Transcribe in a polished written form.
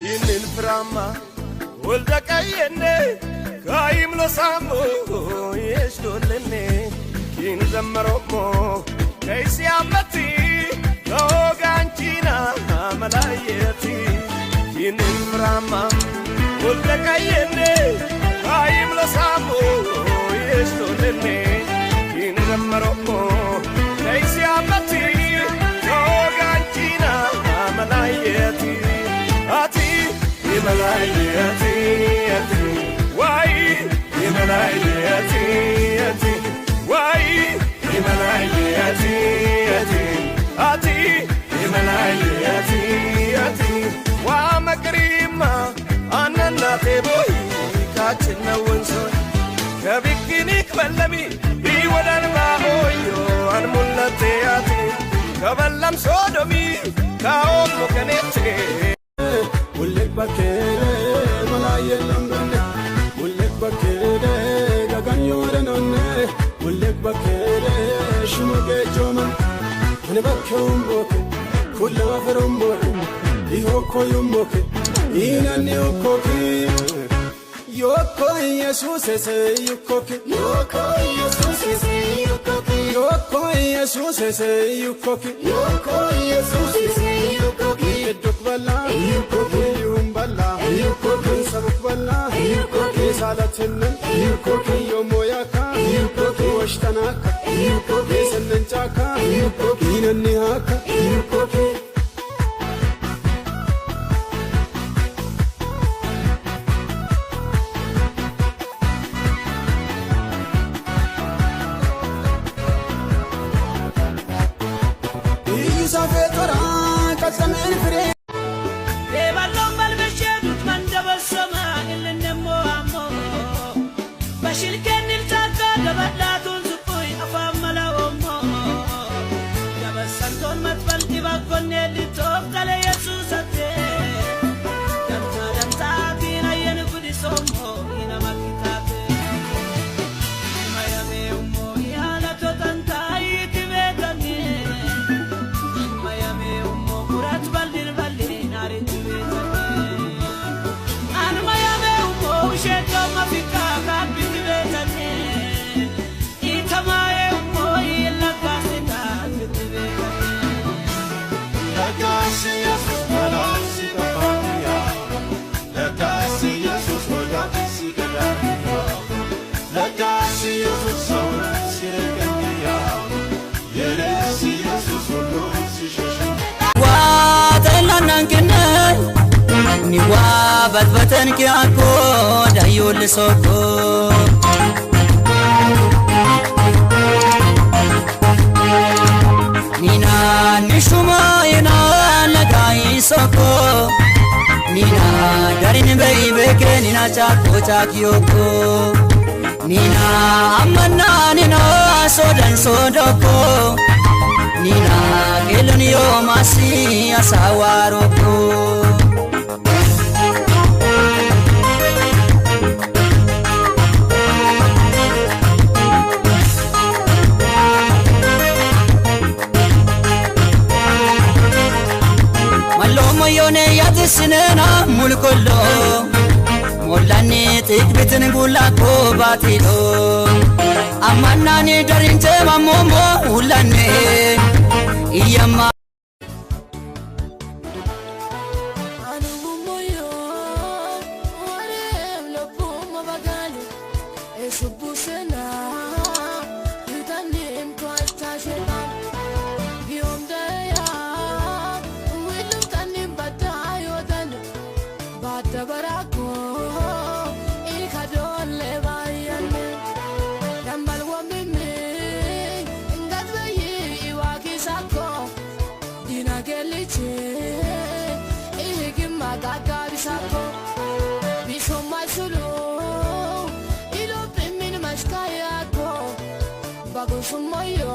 Inin frama ulda kayenne kaim lo samu yesdolne kin zamromo kaisi amati loganchina malayati inin frama ulda kayenne kaim lo samu yesdolne kin zamromo kaisi amati loganchina malayati ati imalayati ati why imalayati ati why imalayati ati ati imalayati ati wa makrima anna teboy kachna wonso kabikinik balami iwadan baoyo anmulate ati kaballam sodomi kaom mokanete Ulek bakere malaye lambane Ulek bakere gagan yore nonne Ulek bakere shumage joma Kune bakyum boke kula ferum boke Iho koyum boke inane okoki Yoko Jesus ese yukoki Yoko Jesus ese yukoki Yoko Jesus ese yukoki Yoko Jesus ese yukoki Dukbala yukoki umbala yukoki sabukbala yukoki salatinna yukoki yomoyaka yukoki washtanaka yukoki sananchaka yukoki nanihaka yukoki Ni wa badbatan ki ako dayul soko Nina nishuma ina nagai soko Nina darin baby ke nina chako chakyoko Nina amanna nina sodan sodoko Nina kelon yo masi asawaroko Yone yatisnena mulkollo Mollani tikbitin gulako batilo Amannani darinche mamomo ulane Iyama Sumoyo